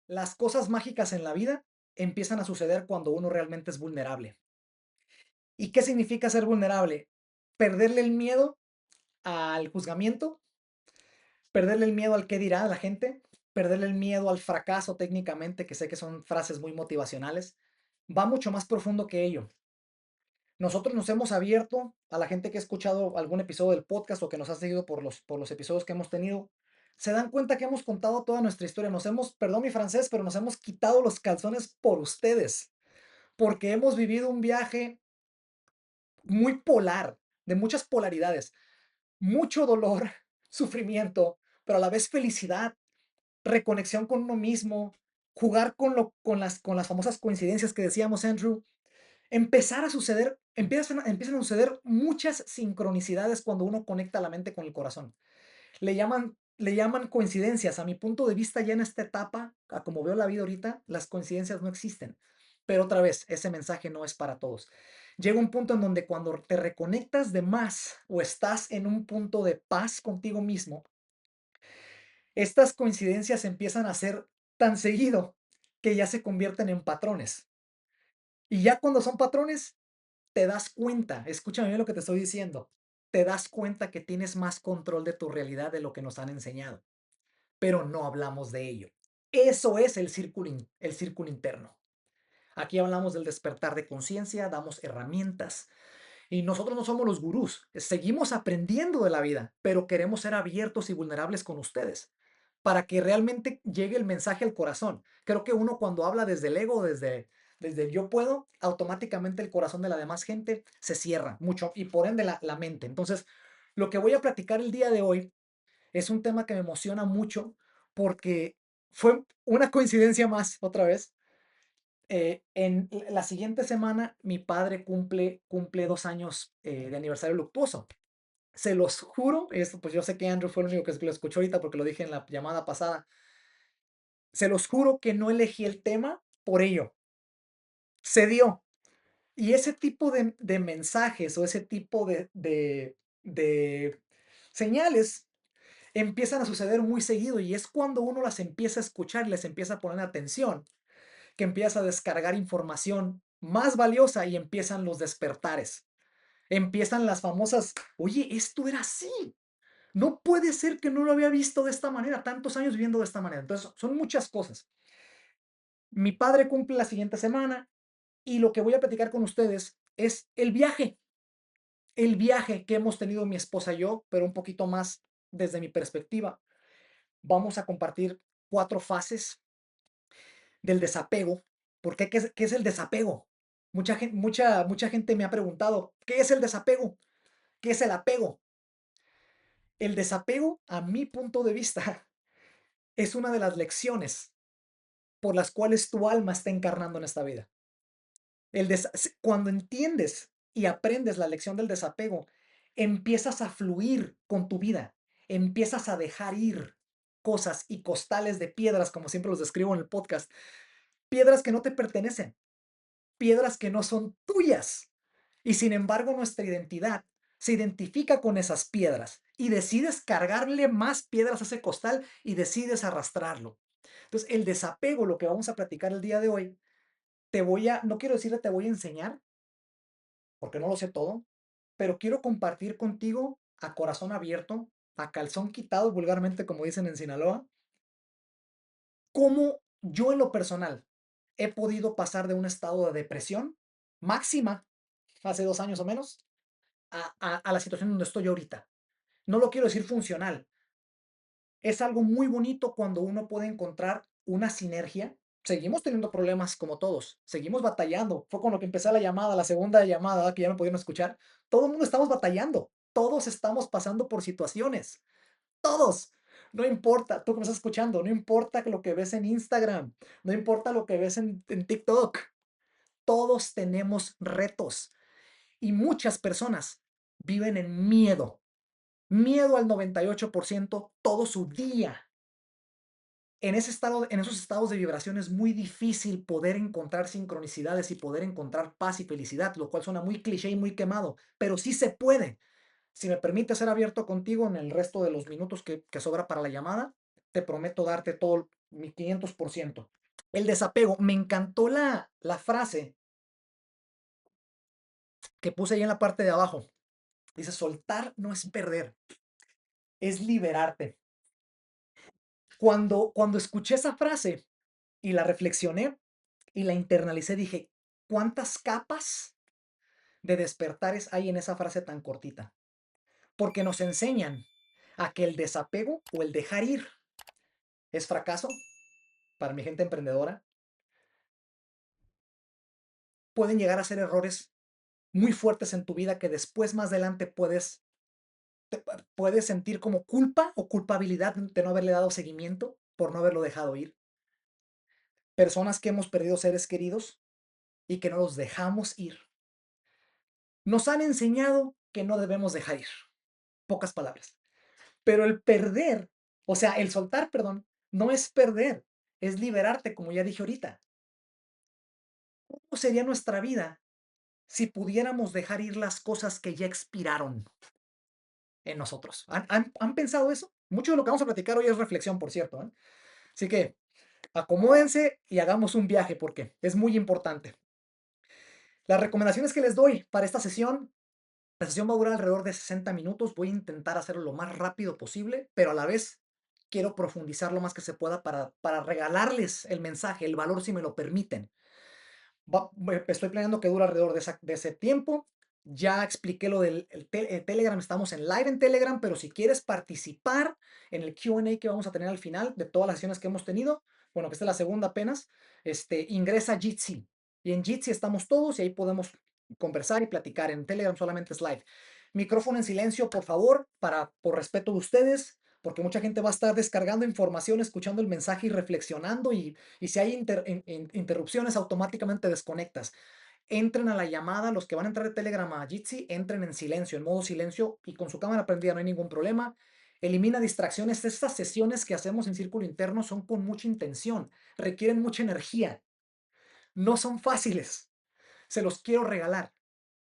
Las cosas mágicas en la vida empiezan a suceder cuando uno realmente es vulnerable. ¿Y qué significa ser vulnerable? Perderle el miedo al juzgamiento, perderle el miedo al qué dirá la gente, perderle el miedo al fracaso técnicamente, que sé que son frases muy motivacionales. Va mucho más profundo que ello. Nosotros nos hemos abierto a la gente que ha escuchado algún episodio del podcast o que nos ha seguido por los episodios que hemos tenido. Se dan cuenta que hemos contado toda nuestra historia. Nos hemos, perdón mi francés, pero nos hemos quitado los calzones por ustedes, porque hemos vivido un viaje muy polar, de muchas polaridades, mucho dolor, sufrimiento, pero a la vez felicidad, reconexión con uno mismo, jugar con las famosas coincidencias que decíamos, Andrew. Empezar a suceder, empiezan a suceder muchas sincronicidades cuando uno conecta la mente con el corazón. Le llaman coincidencias. A mi punto de vista, ya en esta etapa, a como veo la vida ahorita, las coincidencias no existen. Pero otra vez, ese mensaje no es para todos. Llega un punto en donde cuando te reconectas de más o estás en un punto de paz contigo mismo, estas coincidencias empiezan a ser tan seguido que ya se convierten en patrones. Y ya cuando son patrones, te das cuenta, escúchame bien lo que te estoy diciendo, te das cuenta que tienes más control de tu realidad de lo que nos han enseñado, pero no hablamos de ello. Eso es el círculo interno. Aquí hablamos del despertar de conciencia, damos herramientas y nosotros no somos los gurús, seguimos aprendiendo de la vida, pero queremos ser abiertos y vulnerables con ustedes para que realmente llegue el mensaje al corazón. Creo que uno cuando habla desde el ego, desde el yo puedo, automáticamente el corazón de la demás gente se cierra mucho y por ende la mente. Entonces, lo que voy a platicar el día de hoy es un tema que me emociona mucho porque fue una coincidencia más, otra vez. En la siguiente semana, mi padre cumple 2 años de aniversario luctuoso. Se los juro, esto pues yo sé que Andrew fue el único que lo escuchó ahorita porque lo dije en la llamada pasada. Se los juro que no elegí el tema por ello. Se dio. Y ese tipo de mensajes o ese tipo de señales empiezan a suceder muy seguido y es cuando uno las empieza a escuchar y les empieza a poner atención, que empieza a descargar información más valiosa y empiezan los despertares. Empiezan las famosas, oye, esto era así. No puede ser que no lo había visto de esta manera, tantos años viviendo de esta manera. Entonces, son muchas cosas. Mi padre cumple la siguiente semana y lo que voy a platicar con ustedes es el viaje que hemos tenido mi esposa y yo, pero un poquito más desde mi perspectiva. Vamos a compartir 4 fases del desapego. ¿Por qué? ¿Qué es el desapego? Mucha gente me ha preguntado, ¿qué es el desapego? ¿Qué es el apego? El desapego, a mi punto de vista, es una de las lecciones por las cuales tu alma está encarnando en esta vida. Cuando entiendes y aprendes la lección del desapego, empiezas a fluir con tu vida, empiezas a dejar ir cosas y costales de piedras, como siempre los describo en el podcast, piedras que no te pertenecen, piedras que no son tuyas. Y sin embargo, nuestra identidad se identifica con esas piedras y decides cargarle más piedras a ese costal y decides arrastrarlo. Entonces, el desapego, lo que vamos a platicar el día de hoy, no quiero decirle te voy a enseñar, porque no lo sé todo, pero quiero compartir contigo a corazón abierto, a calzón quitado, vulgarmente como dicen en Sinaloa, cómo yo en lo personal he podido pasar de un estado de depresión máxima, hace 2 años o menos, a la situación donde estoy ahorita. No lo quiero decir funcional. Es algo muy bonito cuando uno puede encontrar una sinergia. Seguimos teniendo problemas como todos, seguimos batallando. Fue con lo que empecé la llamada, la segunda llamada, que ya me pudieron escuchar. Todo el mundo estamos batallando, todos estamos pasando por situaciones, todos. No importa, tú que me estás escuchando, no importa lo que ves en Instagram, no importa lo que ves en TikTok, todos tenemos retos y muchas personas viven en miedo, miedo al 98% todo su día. En esos estados de vibración es muy difícil poder encontrar sincronicidades y poder encontrar paz y felicidad, lo cual suena muy cliché y muy quemado, pero sí se puede. Si me permite ser abierto contigo en el resto de los minutos que sobra para la llamada, te prometo darte todo, 1500%. El desapego, me encantó la frase que puse ahí en la parte de abajo. Dice, soltar no es perder, es liberarte. Cuando escuché esa frase y la reflexioné y la internalicé, dije, ¿cuántas capas de despertares hay en esa frase tan cortita? Porque nos enseñan a que el desapego o el dejar ir es fracaso para mi gente emprendedora. Pueden llegar a ser errores muy fuertes en tu vida que después más adelante puedes sentir como culpa o culpabilidad de no haberle dado seguimiento por no haberlo dejado ir. Personas que hemos perdido seres queridos y que no los dejamos ir. Nos han enseñado que no debemos dejar ir. Pocas palabras. Pero el perder, o sea, el soltar, perdón, no es perder, es liberarte, como ya dije ahorita. ¿Cómo sería nuestra vida si pudiéramos dejar ir las cosas que ya expiraron en nosotros? ¿Han pensado eso? Mucho de lo que vamos a platicar hoy es reflexión, por cierto, ¿eh? Así que acomódense y hagamos un viaje porque es muy importante. Las recomendaciones que les doy para esta sesión, la sesión va a durar alrededor de 60 minutos. Voy a intentar hacerlo lo más rápido posible, pero a la vez quiero profundizar lo más que se pueda para regalarles el mensaje, el valor si me lo permiten. Estoy planeando que dure alrededor de ese tiempo. Ya expliqué lo del Telegram, estamos en live en Telegram, pero si quieres participar en el Q&A que vamos a tener al final de todas las sesiones que hemos tenido, bueno, que esta es la segunda apenas, ingresa a Jitsi. Y en Jitsi estamos todos y ahí podemos conversar y platicar. En Telegram solamente es live. Micrófono en silencio, por favor, por respeto de ustedes, porque mucha gente va a estar descargando información, escuchando el mensaje y reflexionando y si hay interrupciones, automáticamente desconectas. Entren a la llamada, los que van a entrar de Telegram a Jitsi, entren en silencio, en modo silencio y con su cámara prendida, no hay ningún problema. Elimina distracciones. Estas sesiones que hacemos en círculo interno son con mucha intención, requieren mucha energía, no son fáciles. Se los quiero regalar.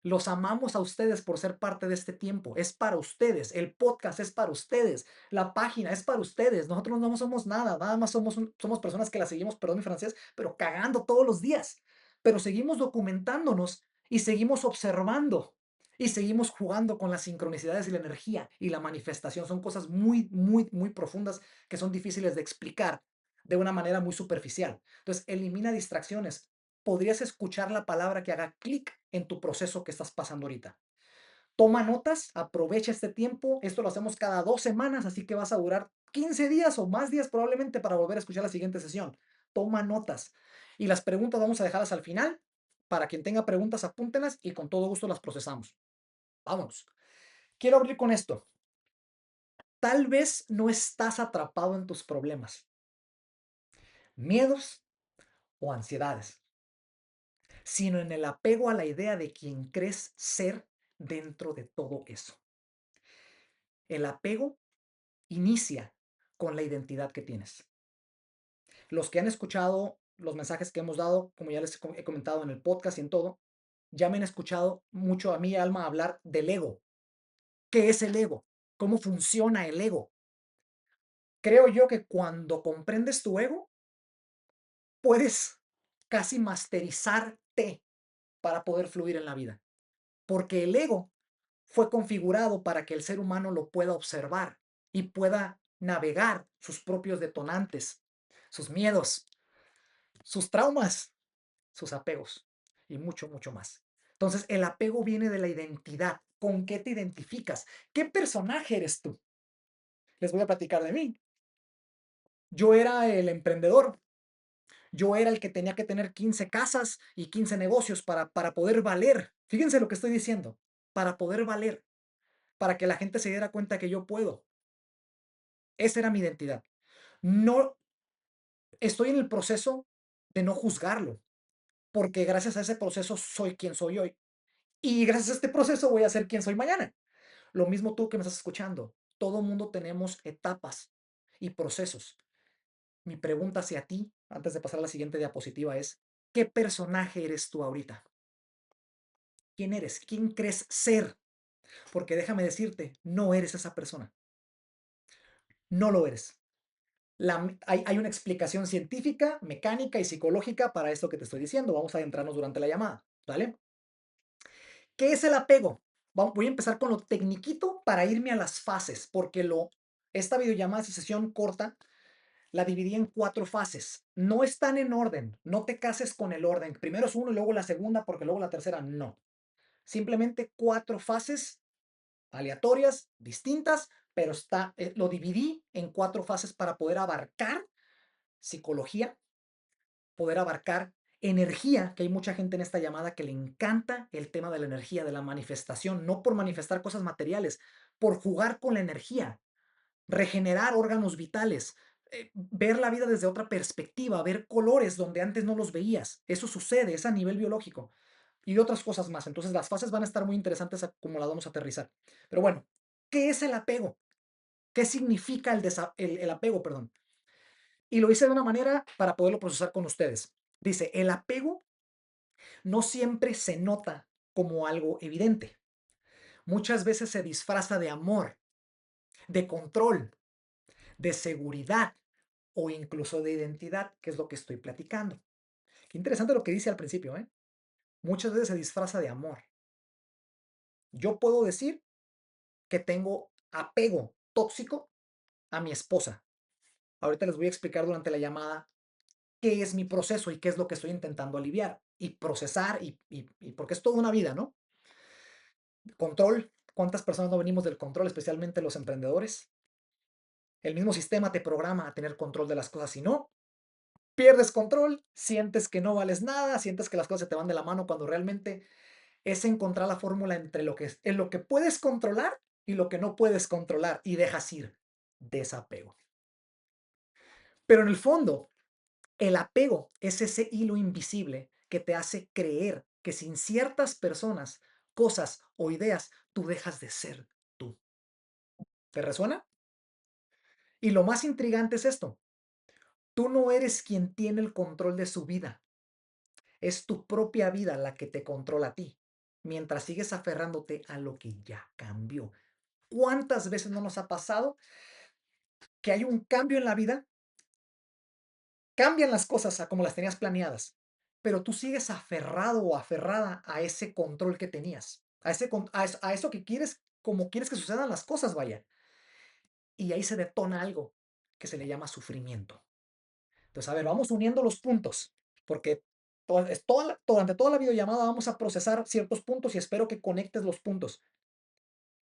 Los amamos a ustedes por ser parte de este tiempo. Es para ustedes. El podcast es para ustedes. La página es para ustedes. Nosotros no somos nada. Nada más somos personas que la seguimos, perdón mi francés, pero cagando todos los días. Pero seguimos documentándonos y seguimos observando y seguimos jugando con las sincronicidades y la energía y la manifestación. Son cosas muy, muy, muy profundas que son difíciles de explicar de una manera muy superficial. Entonces, elimina distracciones. Podrías escuchar la palabra que haga clic en tu proceso que estás pasando ahorita. Toma notas, aprovecha este tiempo. Esto lo hacemos cada 2 semanas, así que vas a durar 15 días o más días probablemente para volver a escuchar la siguiente sesión. Toma notas. Y las preguntas vamos a dejarlas al final. Para quien tenga preguntas, apúntenlas y con todo gusto las procesamos. Vámonos. Quiero abrir con esto. Tal vez no estás atrapado en tus problemas, miedos o ansiedades, sino en el apego a la idea de quién crees ser dentro de todo eso. El apego inicia con la identidad que tienes. Los que han escuchado los mensajes que hemos dado, como ya les he comentado en el podcast y en todo, ya me han escuchado mucho a mí, Alma, hablar del ego. ¿Qué es el ego? ¿Cómo funciona el ego? Creo yo que cuando comprendes tu ego, puedes casi masterizarte para poder fluir en la vida. Porque el ego fue configurado para que el ser humano lo pueda observar y pueda navegar sus propios detonantes, sus miedos, sus traumas, sus apegos y mucho, mucho más. Entonces, el apego viene de la identidad. ¿Con qué te identificas? ¿Qué personaje eres tú? Les voy a platicar de mí. Yo era el emprendedor. Yo era el que tenía que tener 15 casas y 15 negocios para poder valer. Fíjense lo que estoy diciendo. Para poder valer. Para que la gente se diera cuenta que yo puedo. Esa era mi identidad. No estoy en el proceso de no juzgarlo, porque gracias a ese proceso soy quien soy hoy. Y gracias a este proceso voy a ser quien soy mañana. Lo mismo tú que me estás escuchando. Todo mundo tenemos etapas y procesos. Mi pregunta hacia ti, antes de pasar a la siguiente diapositiva, es: ¿qué personaje eres tú ahorita? ¿Quién eres? ¿Quién crees ser? Porque déjame decirte, no eres esa persona. No lo eres. Hay una explicación científica, mecánica y psicológica para esto que te estoy diciendo. Vamos a adentrarnos durante la llamada, ¿vale? ¿Qué es el apego? Voy a empezar con lo tecniquito para irme a las fases, porque esta videollamada, esta sesión corta, la dividí en 4 fases. No están en orden, no te cases con el orden. Primero es uno y luego la segunda, porque luego la tercera no. Simplemente 4 fases aleatorias, distintas, pero lo dividí en 4 fases para poder abarcar psicología, poder abarcar energía, que hay mucha gente en esta llamada que le encanta el tema de la energía, de la manifestación, no por manifestar cosas materiales, por jugar con la energía, regenerar órganos vitales, ver la vida desde otra perspectiva, ver colores donde antes no los veías. Eso sucede, es a nivel biológico y otras cosas más. Entonces las fases van a estar muy interesantes a cómo las vamos a aterrizar. Pero bueno, ¿qué es el apego? ¿Qué significa el apego? Perdón. Y lo hice de una manera para poderlo procesar con ustedes. Dice, el apego no siempre se nota como algo evidente. Muchas veces se disfraza de amor, de control, de seguridad o incluso de identidad, que es lo que estoy platicando. Qué interesante lo que dice al principio, ¿eh? Muchas veces se disfraza de amor. Yo puedo decir que tengo apego tóxico a mi esposa. Ahorita les voy a explicar durante la llamada qué es mi proceso y qué es lo que estoy intentando aliviar y procesar y porque es toda una vida, ¿no? Control. ¿Cuántas personas no venimos del control, especialmente los emprendedores? El mismo sistema te programa a tener control de las cosas. Si no, pierdes control, sientes que no vales nada, sientes que las cosas se te van de la mano cuando realmente es encontrar la fórmula entre en lo que puedes controlar y lo que no puedes controlar y dejas ir. Desapego. Pero en el fondo, el apego es ese hilo invisible que te hace creer que sin ciertas personas, cosas o ideas, tú dejas de ser tú. ¿Te resuena? Y lo más intrigante es esto. Tú no eres quien tiene el control de su vida. Es tu propia vida la que te controla a ti, mientras sigues aferrándote a lo que ya cambió. ¿Cuántas veces no nos ha pasado que hay un cambio en la vida? Cambian las cosas a como las tenías planeadas, pero tú sigues aferrado o aferrada a ese control que tenías, a eso que quieres, como quieres que sucedan las cosas, vaya. Y ahí se detona algo que se le llama sufrimiento. Entonces, a ver, vamos uniendo los puntos, porque durante toda la videollamada vamos a procesar ciertos puntos y espero que conectes los puntos.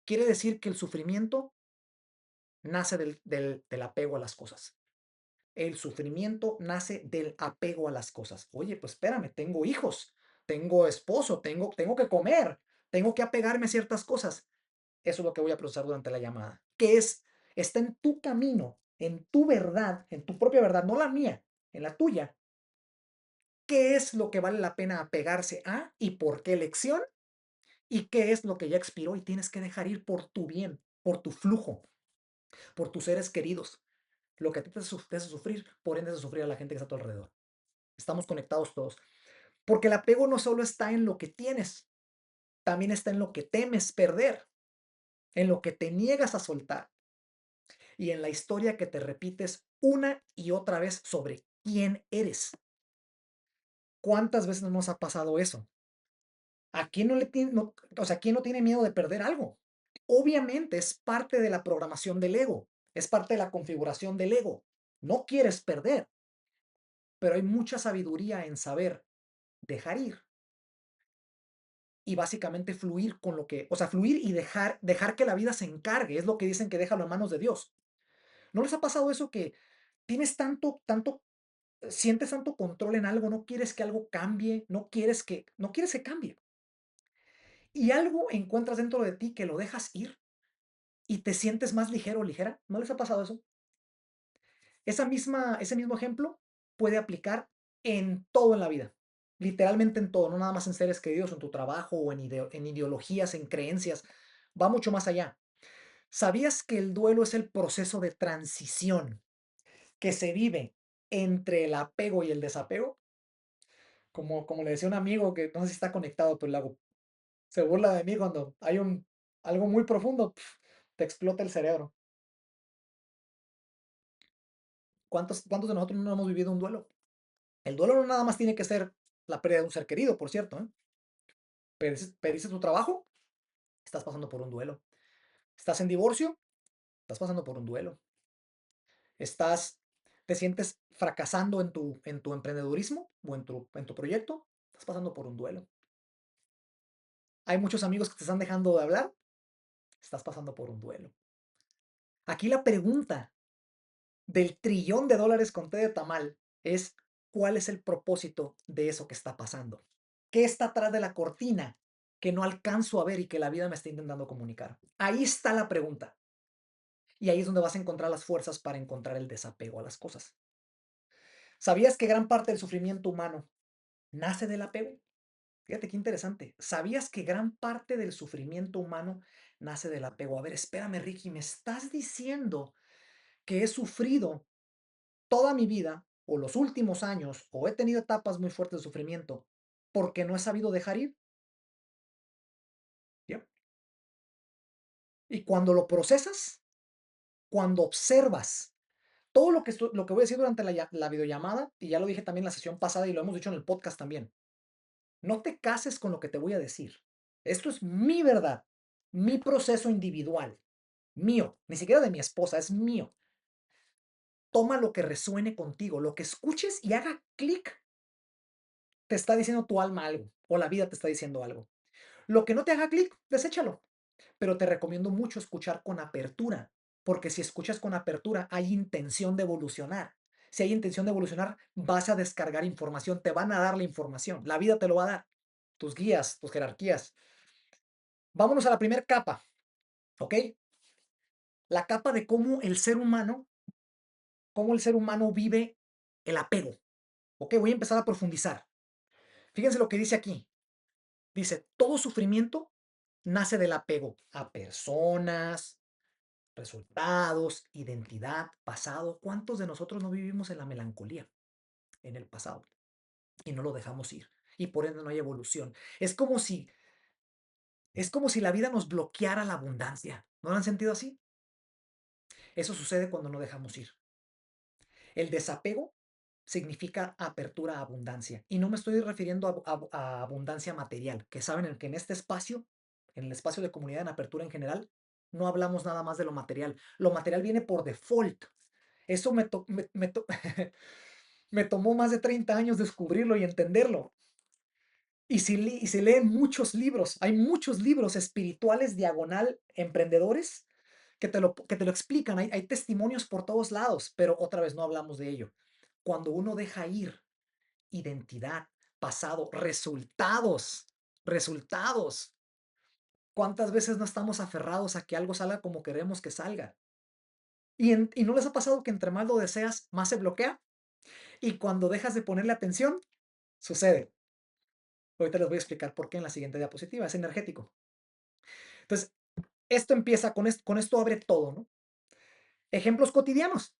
Quiere decir que el sufrimiento nace del apego a las cosas. El sufrimiento nace del apego a las cosas. Oye, pues espérame, tengo hijos, tengo esposo, tengo que comer, tengo que apegarme a ciertas cosas. Eso es lo que voy a procesar durante la llamada. Está en tu camino, en tu verdad, en tu propia verdad, no la mía, en la tuya. ¿Qué es lo que vale la pena apegarse a y por qué elección? ¿Y qué es lo que ya expiró y tienes que dejar ir por tu bien, por tu flujo, por tus seres queridos? Lo que a ti te hace sufrir, por ende hace sufrir a la gente que está a tu alrededor. Estamos conectados todos. Porque el apego no solo está en lo que tienes, también está en lo que temes perder, en lo que te niegas a soltar y en la historia que te repites una y otra vez sobre quién eres. ¿Cuántas veces nos ha pasado eso? ¿A quién no le tiene, o sea, quién no tiene miedo de perder algo? Obviamente es parte de la programación del ego, es parte de la configuración del ego. No quieres perder, pero hay mucha sabiduría en saber dejar ir y básicamente fluir con lo que, o sea, fluir y dejar que la vida se encargue, es lo que dicen que déjalo en manos de Dios. ¿No les ha pasado eso que tienes sientes tanto control en algo, no quieres que algo cambie, no quieres que cambie? Y algo encuentras dentro de ti que lo dejas ir y te sientes más ligero o ligera. ¿No les ha pasado eso? Ese mismo ejemplo puede aplicar en todo en la vida, literalmente en todo, no nada más en seres queridos, en tu trabajo o en ideologías, en creencias, va mucho más allá. ¿Sabías que el duelo es el proceso de transición que se vive entre el apego y el desapego? Como le decía un amigo que no sé si está conectado, pero se burla de mí cuando hay algo muy profundo, te explota el cerebro. ¿Cuántos de nosotros no hemos vivido un duelo? El duelo no nada más tiene que ser la pérdida de un ser querido, por cierto, ¿eh? Perdiste tu trabajo, estás pasando por un duelo. Estás en divorcio, estás pasando por un duelo. Estás, te sientes fracasando en tu emprendedurismo o en tu proyecto, estás pasando por un duelo. Hay muchos amigos que te están dejando de hablar, estás pasando por un duelo. Aquí la pregunta del trillón de dólares con té de tamal es, ¿cuál es el propósito de eso que está pasando? ¿Qué está atrás de la cortina que no alcanzo a ver y que la vida me está intentando comunicar? Ahí está la pregunta. Y ahí es donde vas a encontrar las fuerzas para encontrar el desapego a las cosas. ¿Sabías que gran parte del sufrimiento humano nace del apego? Fíjate qué interesante. ¿Sabías que gran parte del sufrimiento humano nace del apego? A ver, espérame, Ricky, ¿me estás diciendo que he sufrido toda mi vida o los últimos años o he tenido etapas muy fuertes de sufrimiento porque no he sabido dejar ir? ¿Ya? Y cuando lo procesas, cuando observas todo lo que voy a decir durante la videollamada, y ya lo dije también en la sesión pasada y lo hemos dicho en el podcast también, no te cases con lo que te voy a decir. Esto es mi verdad, mi proceso individual, mío, ni siquiera de mi esposa, es mío. Toma lo que resuene contigo, lo que escuches y haga clic, te está diciendo tu alma algo o la vida te está diciendo algo. Lo que no te haga clic, deséchalo. Pero te recomiendo mucho escuchar con apertura, porque si escuchas con apertura hay intención de evolucionar. Si hay intención de evolucionar, vas a descargar información, te van a dar la información, la vida te lo va a dar, tus guías, tus jerarquías. Vámonos a la primera capa, ¿ok? La capa de cómo el ser humano vive el apego. ¿Ok? Voy a empezar a profundizar. Fíjense lo que dice aquí. Dice, todo sufrimiento nace del apego a personas, resultados, identidad, pasado. ¿Cuántos de nosotros no vivimos en la melancolía, en el pasado, y no lo dejamos ir? Y por ende no hay evolución. Es como si la vida nos bloqueara la abundancia. ¿No lo han sentido así? Eso sucede cuando no dejamos ir. El desapego significa apertura a abundancia. Y no me estoy refiriendo a abundancia material, que saben que en este espacio, en el espacio de comunidad en apertura en general, no hablamos nada más de lo material. Lo material viene por default. Eso me tomó más de 30 años descubrirlo y entenderlo. Y se leen muchos libros, hay muchos libros espirituales diagonal emprendedores que te lo explican, hay testimonios por todos lados, pero otra vez no hablamos de ello. Cuando uno deja ir identidad, pasado, resultados. ¿Cuántas veces no estamos aferrados a que algo salga como queremos que salga? ¿Y no les ha pasado que entre más lo deseas, más se bloquea? Y cuando dejas de ponerle atención, sucede. Ahorita les voy a explicar por qué en la siguiente diapositiva. Es energético. Entonces, esto empieza con esto abre todo, ¿no? Ejemplos cotidianos.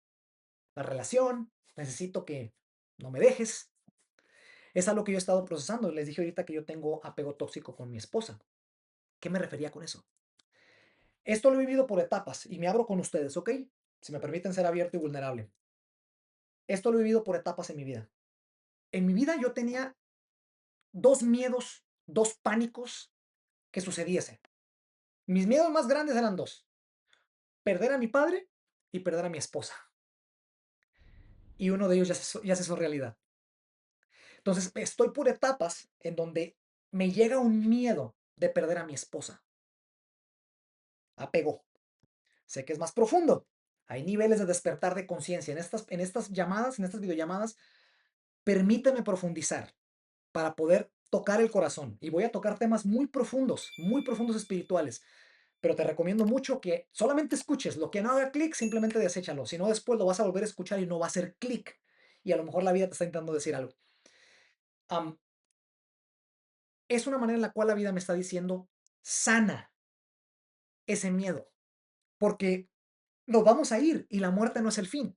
La relación, necesito que no me dejes. Es algo que yo he estado procesando. Les dije ahorita que yo tengo apego tóxico con mi esposa. ¿Qué me refería con eso? Esto lo he vivido por etapas y me abro con ustedes, ¿ok? Si me permiten ser abierto y vulnerable. Esto lo he vivido por etapas en mi vida. En mi vida yo tenía dos miedos, dos pánicos que sucediese. Mis miedos más grandes eran dos: perder a mi padre y perder a mi esposa. Y uno de ellos ya se hizo realidad. Entonces, estoy por etapas en donde me llega un miedo de perder a mi esposa. Apego. Sé que es más profundo. Hay niveles de despertar de conciencia. En estas llamadas, en estas videollamadas, permíteme profundizar para poder tocar el corazón. Y voy a tocar temas muy profundos espirituales. Pero te recomiendo mucho que solamente escuches. Lo que no haga clic, simplemente deséchalo. Si no, después lo vas a volver a escuchar y no va a hacer clic. Y a lo mejor la vida te está intentando decir algo. Am, es una manera en la cual la vida me está diciendo, sana ese miedo. Porque nos vamos a ir y la muerte no es el fin.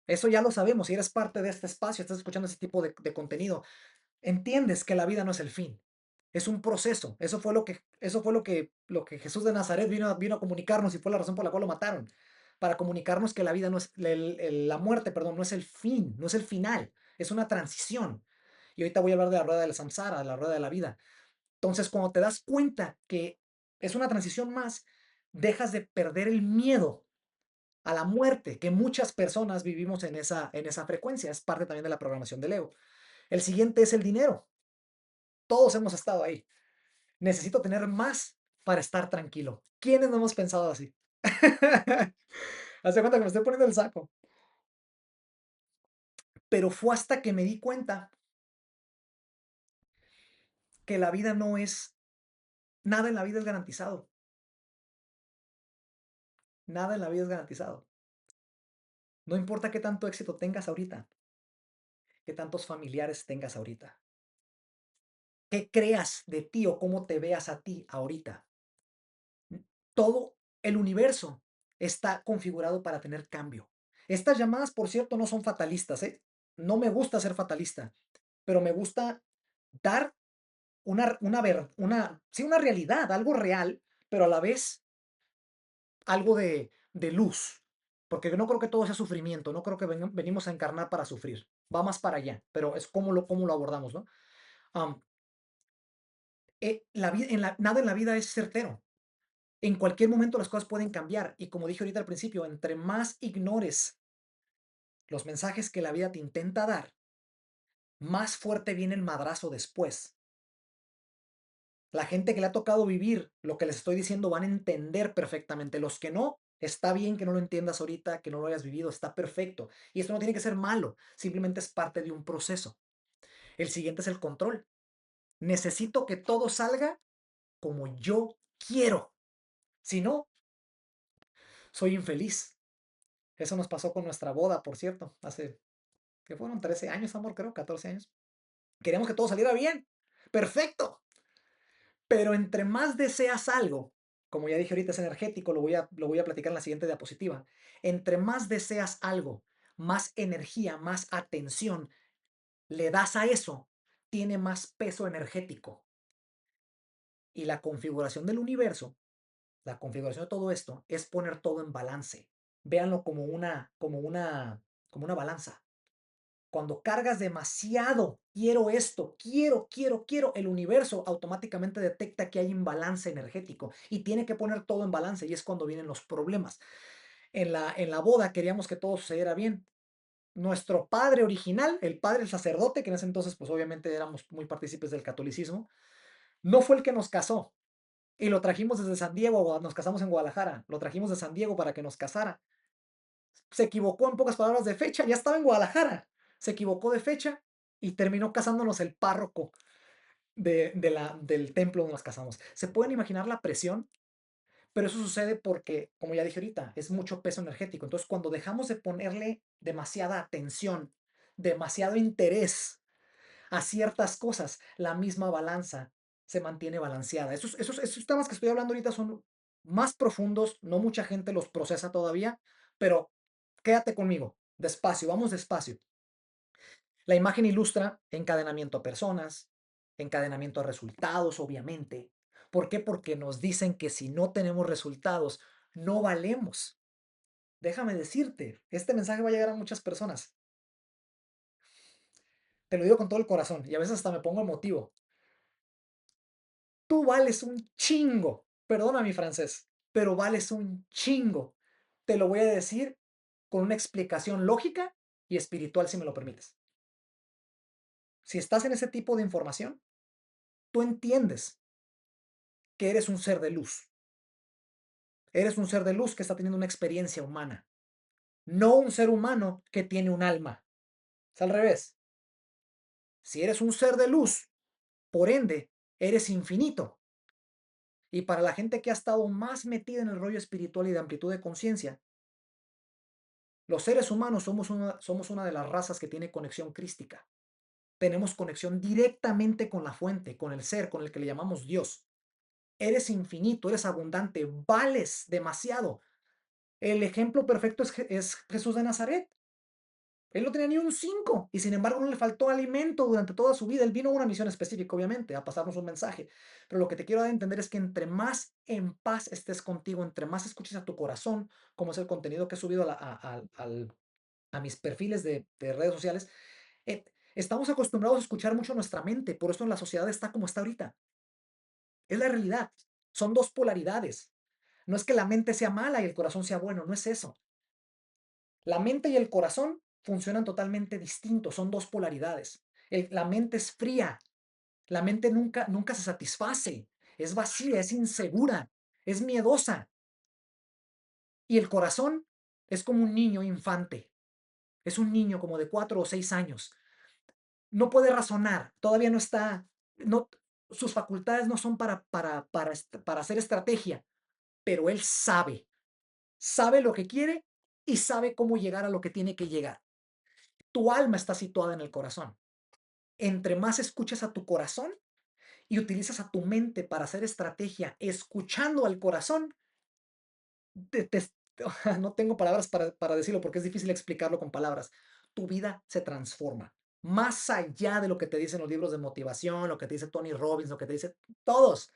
Eso ya lo sabemos. Si eres parte de este espacio, estás escuchando ese tipo de contenido, entiendes que la vida no es el fin. Es un proceso. Eso fue lo que Jesús de Nazaret vino a comunicarnos y fue la razón por la cual lo mataron. para comunicarnos que la vida no es, la muerte, perdón, no es el fin, no es el final, es una transición. Y ahorita voy a hablar de la rueda del samsara, de la rueda de la vida. Entonces, cuando te das cuenta que es una transición más, dejas de perder el miedo a la muerte, que muchas personas vivimos en esa frecuencia. Es parte también de la programación del ego. El siguiente es el dinero. Todos hemos estado ahí. Necesito tener más para estar tranquilo. ¿Quiénes no hemos pensado así? Hace cuenta que me estoy poniendo el saco. Pero fue hasta que me di cuenta que la vida no es, nada en la vida es garantizado. Nada en la vida es garantizado. No importa qué tanto éxito tengas ahorita, qué tantos familiares tengas ahorita, qué creas de ti o cómo te veas a ti ahorita. Todo el universo está configurado para tener cambio. Estas llamadas, por cierto, no son fatalistas, ¿eh? No me gusta ser fatalista, pero me gusta dar sí, una realidad, algo real, pero a la vez algo de luz. Porque yo no creo que todo sea sufrimiento, no creo que venimos a encarnar para sufrir. Va más para allá, pero es cómo lo abordamos, ¿no? Am, nada en la vida es certero. En cualquier momento las cosas pueden cambiar. Y como dije ahorita al principio, entre más ignores los mensajes que la vida te intenta dar, más fuerte viene el madrazo después. La gente que le ha tocado vivir lo que les estoy diciendo van a entender perfectamente. Los que no, está bien que no lo entiendas ahorita, que no lo hayas vivido, está perfecto. Y esto no tiene que ser malo, simplemente es parte de un proceso. El siguiente es el control. Necesito que todo salga como yo quiero. Si no, soy infeliz. Eso nos pasó con nuestra boda, por cierto, hace, que fueron 13 años, amor, creo, 14 años. Queríamos que todo saliera bien. Perfecto. Pero entre más deseas algo, como ya dije ahorita es energético, lo voy a platicar en la siguiente diapositiva. Entre más deseas algo, más energía, más atención le das a eso, tiene más peso energético. Y la configuración del universo, la configuración de todo esto, es poner todo en balance. Véanlo como una balanza. Cuando cargas demasiado, quiero esto, quiero, el universo automáticamente detecta que hay imbalance energético y tiene que poner todo en balance y es cuando vienen los problemas. En la boda queríamos que todo sucediera bien. Nuestro padre original, el padre, el sacerdote, que en ese entonces pues obviamente éramos muy partícipes del catolicismo, no fue el que nos casó y lo trajimos desde San Diego, nos casamos en Guadalajara, lo trajimos de San Diego para que nos casara. Se equivocó en pocas palabras de fecha, ya estaba en Guadalajara, se equivocó de fecha y terminó casándonos el párroco del templo donde nos casamos. ¿Se pueden imaginar la presión? Pero eso sucede porque, como ya dije ahorita, es mucho peso energético. Entonces, cuando dejamos de ponerle demasiada atención, demasiado interés a ciertas cosas, la misma balanza se mantiene balanceada. Esos temas que estoy hablando ahorita son más profundos, no mucha gente los procesa todavía, pero quédate conmigo, despacio, vamos despacio. La imagen ilustra encadenamiento a personas, encadenamiento a resultados, obviamente. ¿Por qué? Porque nos dicen que si no tenemos resultados, no valemos. Déjame decirte, este mensaje va a llegar a muchas personas. Te lo digo con todo el corazón y a veces hasta me pongo emotivo. Tú vales un chingo. Perdona mi francés, pero vales un chingo. Te lo voy a decir con una explicación lógica y espiritual, si me lo permites. Si estás en ese tipo de información, tú entiendes que eres un ser de luz. Eres un ser de luz que está teniendo una experiencia humana, no un ser humano que tiene un alma. Es al revés. Si eres un ser de luz, por ende, eres infinito. Y para la gente que ha estado más metida en el rollo espiritual y de amplitud de conciencia, los seres humanos somos una de las razas que tiene conexión crística. Tenemos conexión directamente con la fuente, con el ser, con el que le llamamos Dios. Eres infinito, eres abundante, vales demasiado. El ejemplo perfecto es Jesús de Nazaret. Él no tenía ni un 5 y sin embargo no le faltó alimento durante toda su vida. Él vino a una misión específica, obviamente, a pasarnos un mensaje. Pero lo que te quiero dar a entender es que entre más en paz estés contigo, entre más escuches a tu corazón, como es el contenido que he subido a mis perfiles de redes sociales, eh, estamos acostumbrados a escuchar mucho nuestra mente. Por eso la sociedad está como está ahorita. Es la realidad. Son dos polaridades. No es que la mente sea mala y el corazón sea bueno, no es eso. La mente y el corazón funcionan totalmente distintos, son dos polaridades. La mente es fría, la mente nunca se satisface, es vacía, es insegura, es miedosa. Y el corazón es como un niño infante, es un niño como de 4 o 6 años. No puede razonar, todavía no está, no, sus facultades no son para hacer estrategia, pero él sabe lo que quiere y sabe cómo llegar a lo que tiene que llegar. Tu alma está situada en el corazón. Entre más escuches a tu corazón y utilizas a tu mente para hacer estrategia, escuchando al corazón, te- te- no tengo palabras para decirlo porque es difícil explicarlo con palabras. Tu vida se transforma. Más allá de lo que te dicen los libros de motivación, lo que te dice Tony Robbins, lo que te dice todos.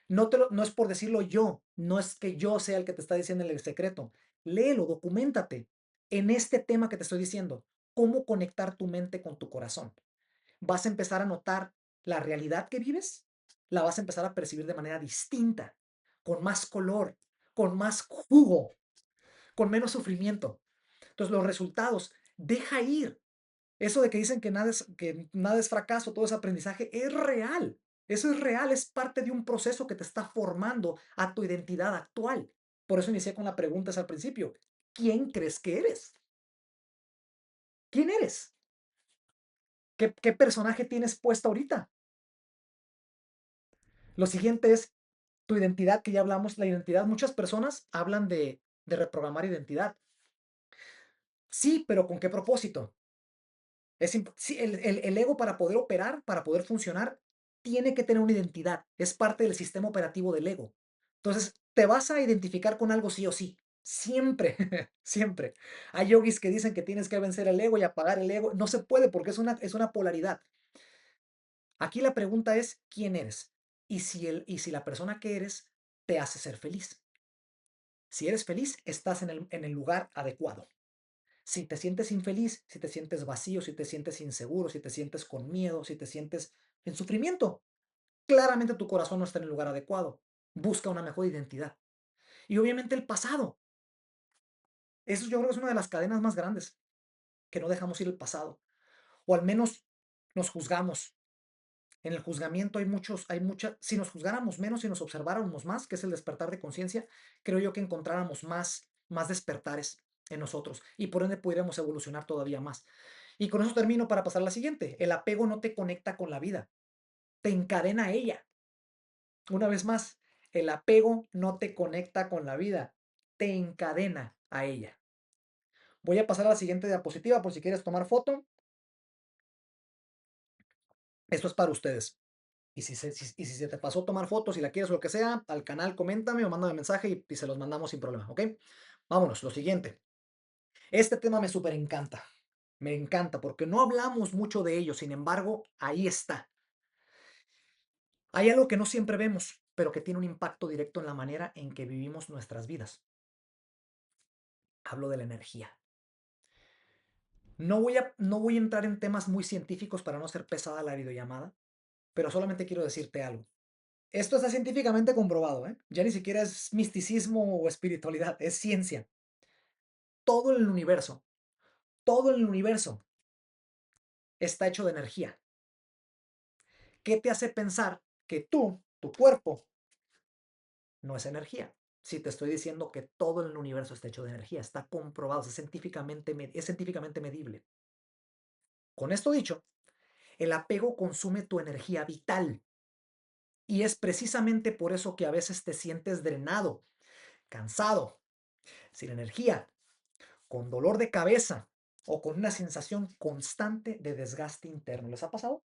No es por decirlo yo, no es que yo sea el que te está diciendo el secreto. Léelo, documentate en este tema que te estoy diciendo. Cómo conectar tu mente con tu corazón. Vas a empezar a notar la realidad que vives, la vas a empezar a percibir de manera distinta, con más color, con más jugo, con menos sufrimiento. Entonces, los resultados, deja ir. Eso de que dicen que nada es fracaso, todo es aprendizaje, es real. Eso es real, es parte de un proceso que te está formando a tu identidad actual. Por eso inicié con la pregunta al principio. ¿Quién crees que eres? ¿Quién eres? ¿Qué personaje tienes puesto ahorita? Lo siguiente es tu identidad, que ya hablamos, la identidad. Muchas personas hablan de reprogramar identidad. Sí, pero ¿con qué propósito? Sí, el ego para poder operar, para poder funcionar, tiene que tener una identidad. Es parte del sistema operativo del ego. Entonces, te vas a identificar con algo sí o sí. Siempre, siempre. Hay yogis que dicen que tienes que vencer el ego y apagar el ego. No se puede porque es una polaridad. Aquí la pregunta es, ¿quién eres? Y si la persona que eres te hace ser feliz. Si eres feliz, estás en el lugar adecuado. Si te sientes infeliz, si te sientes vacío, si te sientes inseguro, si te sientes con miedo, si te sientes en sufrimiento, claramente tu corazón no está en el lugar adecuado. Busca una mejor identidad. Y obviamente el pasado. Eso yo creo que es una de las cadenas más grandes, que no dejamos ir el pasado. O al menos nos juzgamos. En el juzgamiento si nos juzgáramos menos y nos observáramos más, que es el despertar de conciencia, creo yo que encontráramos más despertares en nosotros y por ende pudiéramos evolucionar todavía más. Y con eso termino para pasar a la siguiente. El apego no te conecta con la vida, te encadena a ella. Una vez más, el apego no te conecta con la vida, te encadena a ella. Voy a pasar a la siguiente diapositiva por si quieres tomar foto. Esto es para ustedes. Y si se te pasó tomar fotos, si la quieres o lo que sea, al canal coméntame o mándame mensaje y se los mandamos sin problema, ¿ok? Vámonos, lo siguiente. Este tema me súper encanta. Me encanta porque no hablamos mucho de ello, sin embargo, ahí está. Hay algo que no siempre vemos, pero que tiene un impacto directo en la manera en que vivimos nuestras vidas. Hablo de la energía. No voy a entrar en temas muy científicos para no ser pesada la videollamada, pero solamente quiero decirte algo. Esto está científicamente comprobado, ¿eh? Ya ni siquiera es misticismo o espiritualidad, es ciencia. Todo en el universo, todo en el universo está hecho de energía. ¿Qué te hace pensar que tu cuerpo, no es energía? Si te estoy diciendo que todo en el universo está hecho de energía, está comprobado, es científicamente medible. Con esto dicho, el apego consume tu energía vital y es precisamente por eso que a veces te sientes drenado, cansado, sin energía, con dolor de cabeza o con una sensación constante de desgaste interno. ¿Les ha pasado?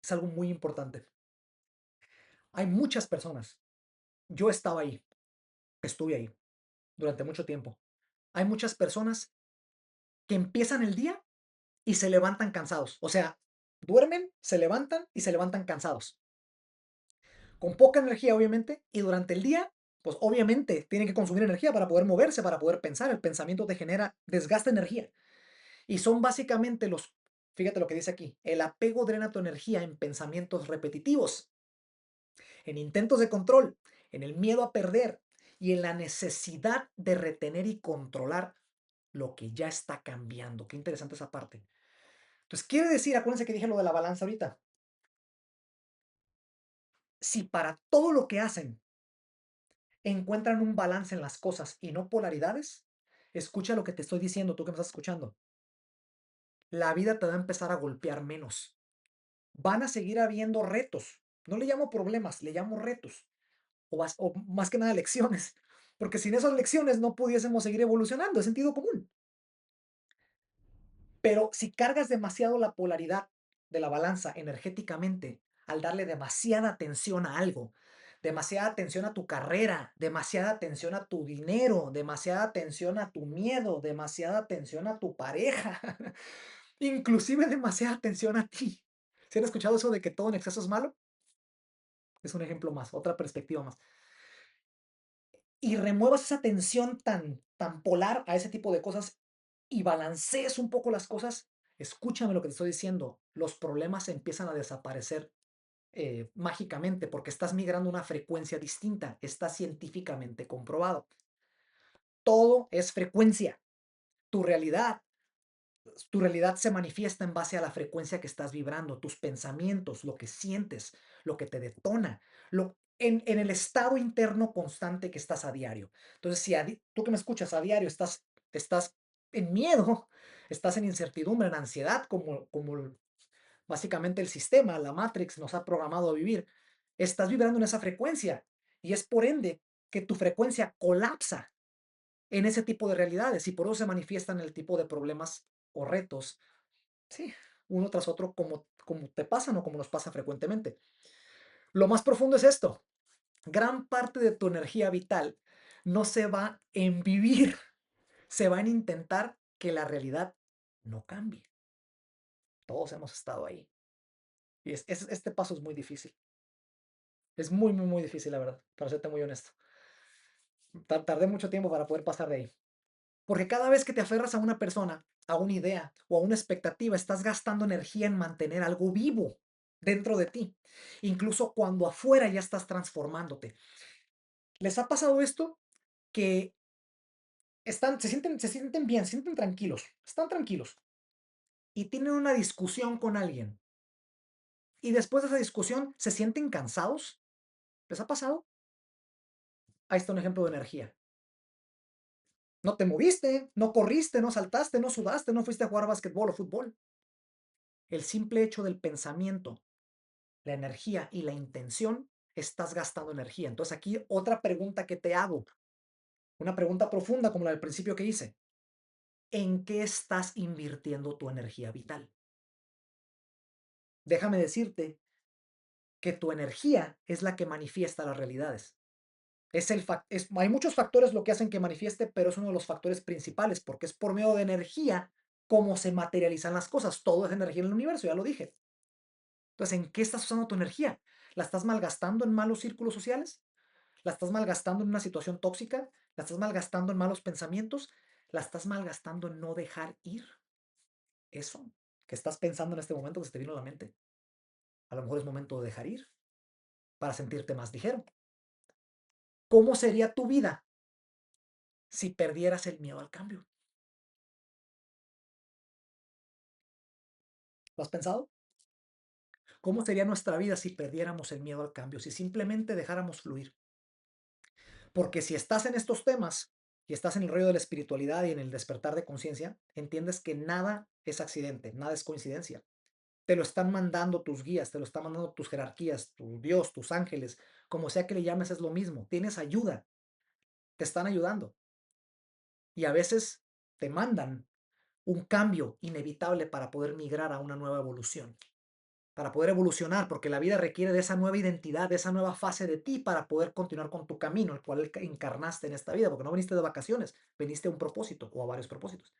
Es algo muy importante. Hay muchas personas. Yo estaba ahí, estuve ahí durante mucho tiempo. hay muchas personas que empiezan el día y se levantan cansados. O sea, duermen, se levantan y se levantan cansados. Con poca energía, obviamente, y durante el día, pues obviamente tienen que consumir energía para poder moverse, para poder pensar. El pensamiento te genera, desgasta energía. Y son básicamente fíjate lo que dice aquí, el apego drena tu energía en pensamientos repetitivos, en intentos de control, en el miedo a perder y en la necesidad de retener y controlar lo que ya está cambiando. Qué interesante esa parte. Entonces, quiere decir, acuérdense que dije lo de la balanza ahorita, si para todo lo que hacen encuentran un balance en las cosas y no polaridades, escucha lo que te estoy diciendo, tú que me estás escuchando. La vida te va a empezar a golpear menos. Van a seguir habiendo retos. No le llamo problemas, le llamo retos. O más que nada lecciones. Porque sin esas lecciones no pudiésemos seguir evolucionando, es sentido común. Pero si cargas demasiado la polaridad de la balanza energéticamente, al darle demasiada atención a algo, demasiada atención a tu carrera, demasiada atención a tu dinero, demasiada atención a tu miedo, demasiada atención a tu pareja, inclusive demasiada atención a ti. ¿Se han escuchado eso de que todo en exceso es malo? Es un ejemplo más, otra perspectiva más. Y remuevas esa tensión tan polar a ese tipo de cosas y balancees un poco las cosas, escúchame lo que te estoy diciendo, los problemas empiezan a desaparecer mágicamente porque estás migrando a una frecuencia distinta, está científicamente comprobado. Todo es frecuencia. Tu realidad, tu realidad se manifiesta en base a la frecuencia que estás vibrando, tus pensamientos, lo que sientes, lo que te detona, en el estado interno constante que estás a diario. Entonces, si tú que me escuchas a diario estás en miedo, estás en incertidumbre, en ansiedad, como básicamente el sistema, la Matrix nos ha programado a vivir, estás vibrando en esa frecuencia y es por ende que tu frecuencia colapsa en ese tipo de realidades y por eso se manifiestan el tipo de problemas o retos, sí, uno tras otro como te pasan o como nos pasa frecuentemente. Lo más profundo es esto, gran parte de tu energía vital no se va en vivir, se va en intentar que la realidad no cambie. Todos hemos estado ahí. Y este paso es muy difícil. Es muy, muy, muy difícil, la verdad, para serte muy honesto. Tardé mucho tiempo para poder pasar de ahí. Porque cada vez que te aferras a una persona, a una idea o a una expectativa, estás gastando energía en mantener algo vivo dentro de ti. Incluso cuando afuera ya estás transformándote. ¿Les ha pasado esto? Que se sienten bien, se sienten tranquilos, están tranquilos y tienen una discusión con alguien. Y después de esa discusión se sienten cansados. ¿Les ha pasado? Ahí está un ejemplo de energía. No te moviste, no corriste, no saltaste, no sudaste, no fuiste a jugar básquetbol o fútbol. El simple hecho del pensamiento, la energía y la intención, estás gastando energía. Entonces aquí otra pregunta que te hago, una pregunta profunda como la del principio que hice. ¿En qué estás invirtiendo tu energía vital? Déjame decirte que tu energía es la que manifiesta las realidades. Hay muchos factores lo que hacen que manifieste, pero es uno de los factores principales porque es por medio de energía cómo se materializan las cosas. Todo es energía en el universo, ya lo dije. Entonces, ¿en qué estás usando tu energía? ¿La estás malgastando en malos círculos sociales? ¿La estás malgastando en una situación tóxica? ¿La estás malgastando en malos pensamientos? ¿La estás malgastando en no dejar ir? Eso que estás pensando en este momento que se te vino a la mente. A lo mejor es momento de dejar ir para sentirte más ligero. ¿Cómo sería tu vida si perdieras el miedo al cambio? ¿Lo has pensado? ¿Cómo sería nuestra vida si perdiéramos el miedo al cambio? Si simplemente dejáramos fluir. Porque si estás en estos temas y estás en el rollo de la espiritualidad y en el despertar de conciencia, entiendes que nada es accidente, nada es coincidencia. Te lo están mandando tus guías, te lo están mandando tus jerarquías, tu Dios, tus ángeles, como sea que le llames, es lo mismo. Tienes ayuda, te están ayudando. Y a veces te mandan un cambio inevitable para poder migrar a una nueva evolución, para poder evolucionar, porque la vida requiere de esa nueva identidad, de esa nueva fase de ti para poder continuar con tu camino, el cual encarnaste en esta vida, porque no viniste de vacaciones, viniste a un propósito o a varios propósitos.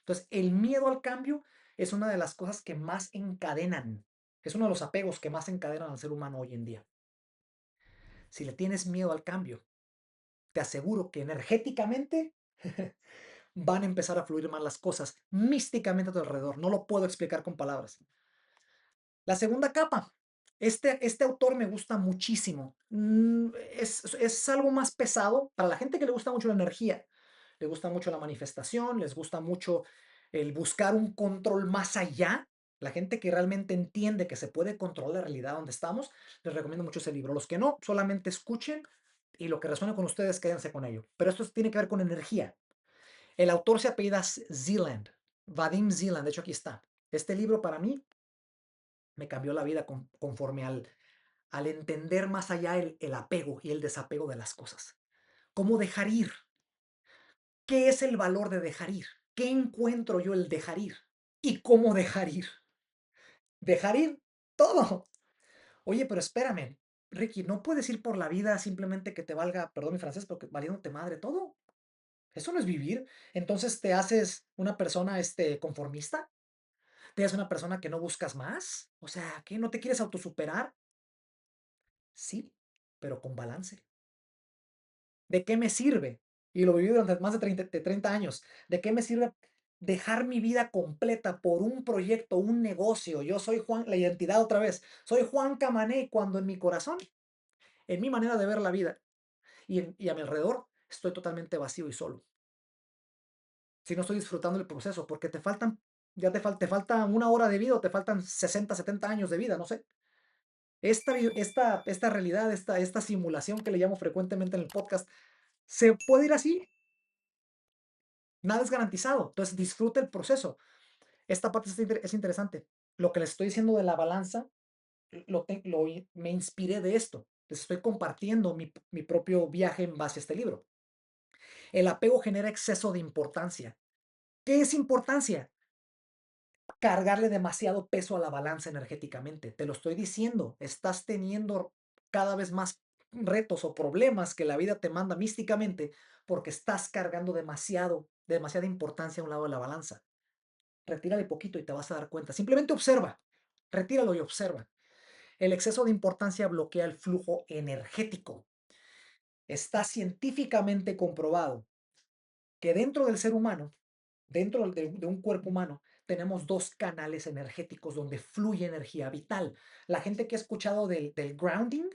Entonces, el miedo al cambio es una de las cosas que más encadenan, es uno de los apegos que más encadenan al ser humano hoy en día. Si le tienes miedo al cambio, te aseguro que energéticamente van a empezar a fluir más las cosas, místicamente a tu alrededor. No lo puedo explicar con palabras. La segunda capa. Este autor me gusta muchísimo. Es algo más pesado para la gente que le gusta mucho la energía, le gusta mucho la manifestación, les gusta mucho el buscar un control más allá. La gente que realmente entiende que se puede controlar la realidad donde estamos, les recomiendo mucho ese libro. Los que no, solamente escuchen y lo que resuene con ustedes, quédense con ello. Pero esto tiene que ver con energía. El autor se apellida Zeland, Vadim Zeland, de hecho aquí está. Este libro para mí me cambió la vida conforme al entender más allá el apego y el desapego de las cosas. ¿Cómo dejar ir? ¿Qué es el valor de dejar ir? ¿Qué encuentro yo el dejar ir? ¿Y cómo dejar ir? Dejar ir todo. Oye, pero espérame, Ricky, ¿no puedes ir por la vida simplemente que te valga, perdón mi francés, pero que valiéndote madre todo? Eso no es vivir. Entonces te haces una persona conformista, te haces una persona que no buscas más. O sea, ¿qué? ¿No te quieres autosuperar? Sí, pero con balance. ¿De qué me sirve? Y lo viví durante más de 30 años. ¿De qué me sirve dejar mi vida completa por un proyecto, un negocio? Yo soy Juan, la identidad otra vez. Soy Juan Camané cuando en mi corazón, en mi manera de ver la vida y a mi alrededor, estoy totalmente vacío y solo. Si no estoy disfrutando el proceso, porque te falta una hora de vida o te faltan 60, 70 años de vida, no sé. Esta realidad, esta simulación que le llamo frecuentemente en el podcast, se puede ir así. Nada es garantizado. Entonces, disfruta el proceso. Esta parte es interesante. Lo que les estoy diciendo de la balanza, me inspiré de esto. Les estoy compartiendo mi propio viaje en base a este libro. El apego genera exceso de importancia. ¿Qué es importancia? Cargarle demasiado peso a la balanza energéticamente. Te lo estoy diciendo. Estás teniendo cada vez más retos o problemas que la vida te manda místicamente porque estás cargando demasiada importancia a un lado de la balanza. Retírale poquito y te vas a dar cuenta. Simplemente observa, retíralo y observa. El exceso de importancia bloquea el flujo energético. Está científicamente comprobado que dentro del ser humano, dentro de un cuerpo humano, tenemos dos canales energéticos donde fluye energía vital. La gente que ha escuchado del grounding,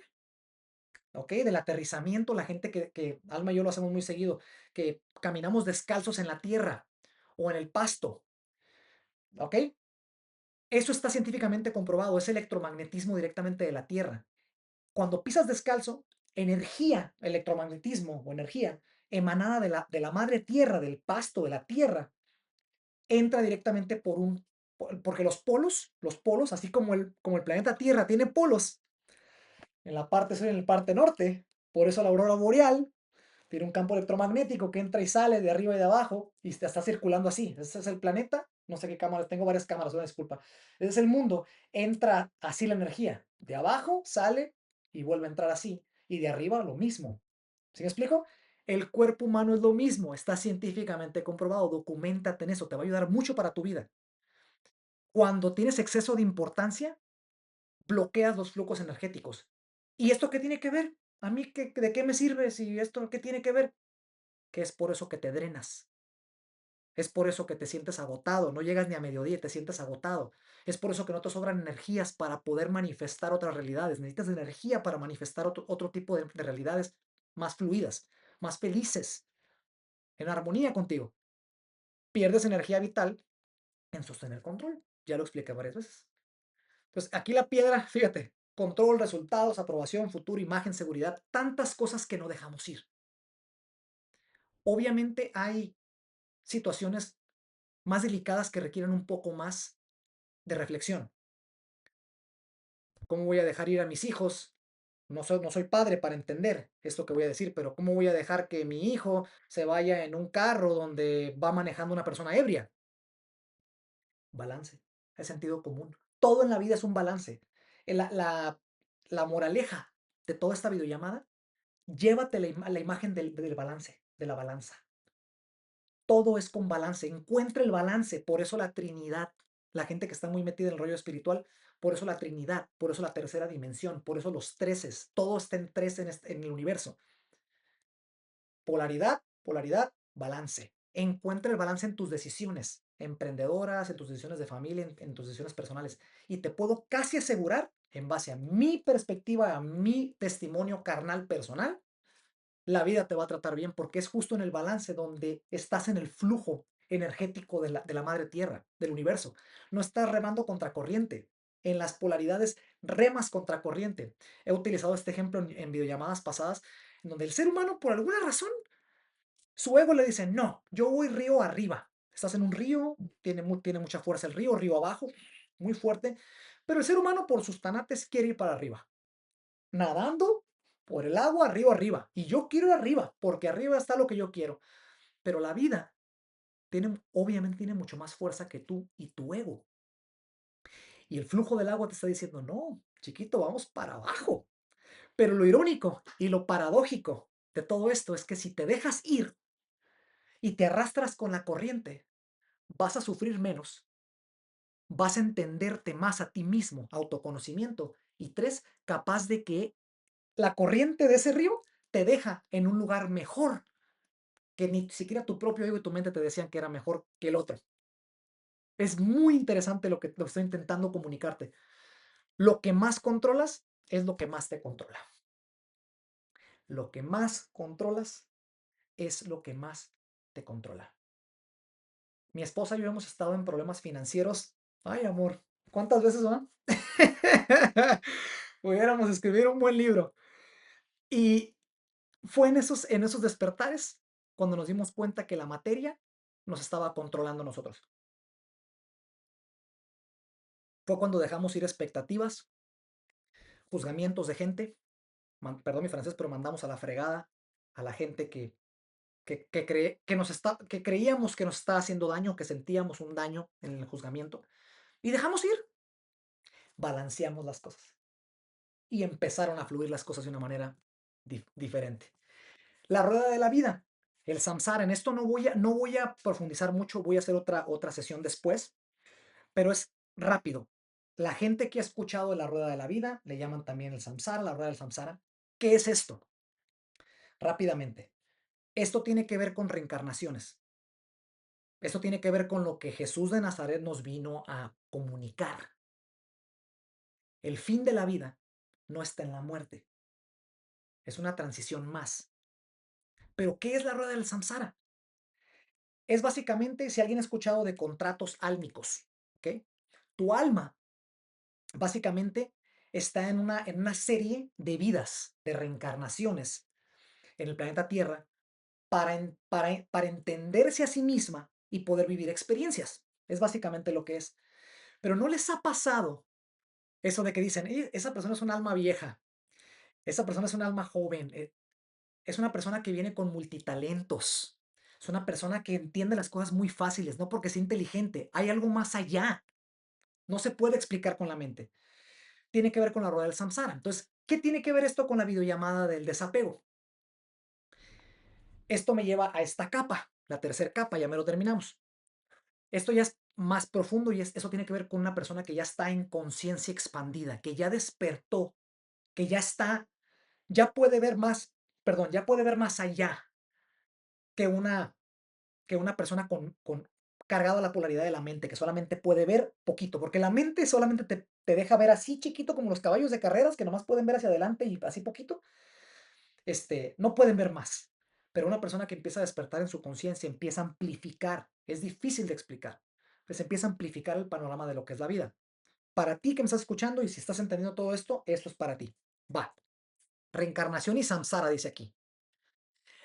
¿ok? Del aterrizamiento, la gente que Alma y yo lo hacemos muy seguido, que caminamos descalzos en la tierra o en el pasto, ¿ok? Eso está científicamente comprobado, es electromagnetismo directamente de la Tierra. Cuando pisas descalzo, energía, electromagnetismo o energía emanada de la madre Tierra, del pasto, de la Tierra, entra directamente porque los polos, así como el planeta Tierra tiene polos, en la parte sur y en la parte norte, por eso la aurora boreal tiene un campo electromagnético que entra y sale de arriba y de abajo y está circulando así. Ese es el planeta. No sé qué cámaras, tengo varias cámaras, una disculpa. Ese es el mundo. Entra así la energía. De abajo sale y vuelve a entrar así. Y de arriba lo mismo. ¿Sí me explico? El cuerpo humano es lo mismo. Está científicamente comprobado. Documéntate en eso. Te va a ayudar mucho para tu vida. Cuando tienes exceso de importancia, bloqueas los flujos energéticos. ¿Y esto qué tiene que ver? ¿A mí de qué me sirve si esto qué tiene que ver? Que es por eso que te drenas. Es por eso que te sientes agotado, no llegas ni a mediodía y te sientes agotado. Es por eso que no te sobran energías para poder manifestar otras realidades. Necesitas energía para manifestar otro tipo de realidades más fluidas, más felices, en armonía contigo. Pierdes energía vital en sostener control. Ya lo expliqué varias veces. Entonces, aquí la piedra, fíjate, control, resultados, aprobación, futuro, imagen, seguridad, tantas cosas que no dejamos ir. Obviamente hay situaciones más delicadas que requieren un poco más de reflexión. ¿Cómo voy a dejar ir a mis hijos? No soy padre para entender esto que voy a decir, pero ¿cómo voy a dejar que mi hijo se vaya en un carro donde va manejando una persona ebria? Balance, es sentido común. Todo en la vida es un balance. La, la, la moraleja de toda esta videollamada, llévate la imagen del balance, de la balanza. Todo es con balance. Encuentra el balance. Por eso la Trinidad. La gente que está muy metida en el rollo espiritual, por eso la Trinidad, por eso la tercera dimensión, por eso los treces. Todo está en tres en el universo. Polaridad, polaridad, balance. Encuentra el balance en tus decisiones emprendedoras, en tus decisiones de familia, en tus decisiones personales. Y te puedo casi asegurar, en base a mi perspectiva, a mi testimonio carnal personal, la vida te va a tratar bien porque es justo en el balance donde estás en el flujo energético de la madre tierra, del universo. No estás remando contra corriente. En las polaridades remas contra corriente. He utilizado este ejemplo en videollamadas pasadas, en donde el ser humano, por alguna razón, su ego le dice, no, yo voy río arriba. Estás en un río, tiene mucha fuerza el río, río abajo, muy fuerte, pero el ser humano por sus tanates quiere ir para arriba, nadando por el agua, río arriba. Y yo quiero ir arriba, porque arriba está lo que yo quiero. Pero la vida obviamente tiene mucho más fuerza que tú y tu ego. Y el flujo del agua te está diciendo, no, chiquito, vamos para abajo. Pero lo irónico y lo paradójico de todo esto es que si te dejas ir y te arrastras con la corriente, vas a sufrir menos, vas a entenderte más a ti mismo, autoconocimiento. Y tres, capaz de que la corriente de ese río te deja en un lugar mejor, que ni siquiera tu propio ego y tu mente te decían que era mejor que el otro. Es muy interesante lo que estoy intentando comunicarte. Lo que más controlas es lo que más te controla. Lo que más controlas es lo que más te controla. Mi esposa y yo hemos estado en problemas financieros. Ay, amor, ¿cuántas veces, no? Pudiéramos escribir un buen libro. Y fue en esos despertares cuando nos dimos cuenta que la materia nos estaba controlando a nosotros. Fue cuando dejamos ir expectativas, juzgamientos de gente, perdón mi francés, pero mandamos a la fregada a la gente que creíamos que nos estaba haciendo daño, que sentíamos un daño en el juzgamiento, y dejamos ir, balanceamos las cosas y empezaron a fluir las cosas de una manera diferente. La rueda de la vida, el samsara, en esto no voy a profundizar mucho, voy a hacer otra sesión después, pero es rápido. La gente que ha escuchado de la rueda de la vida le llaman también el samsara, la rueda del samsara. ¿Qué es esto? Rápidamente. Esto tiene que ver con reencarnaciones. Esto tiene que ver con lo que Jesús de Nazaret nos vino a comunicar. El fin de la vida no está en la muerte. Es una transición más. Pero ¿qué es la rueda del samsara? Es básicamente, si alguien ha escuchado de contratos álmicos, ¿ok? Tu alma básicamente está en una serie de vidas, de reencarnaciones en el planeta Tierra para entenderse a sí misma y poder vivir experiencias. Es básicamente lo que es. Pero ¿no les ha pasado eso de que dicen, esa persona es un alma vieja, esa persona es un alma joven, es una persona que viene con multitalentos, es una persona que entiende las cosas muy fáciles, no porque sea inteligente, hay algo más allá, no se puede explicar con la mente. Tiene que ver con la rueda del samsara. Entonces, ¿qué tiene que ver esto con la videollamada del desapego? Esto me lleva a esta capa, la tercera capa, ya me lo terminamos. Esto ya es más profundo y eso tiene que ver con una persona que ya está en conciencia expandida, que ya despertó, que ya puede ver más, perdón, ya puede ver más allá que una persona cargado a la polaridad de la mente, que solamente puede ver poquito, porque la mente solamente te deja ver así chiquito como los caballos de carreras, que nomás pueden ver hacia adelante y así poquito, no pueden ver más. Pero una persona que empieza a despertar en su conciencia, empieza a amplificar, es difícil de explicar, pues empieza a amplificar el panorama de lo que es la vida. Para ti que me estás escuchando y si estás entendiendo todo esto es para ti. Va. Reencarnación y samsara, dice aquí.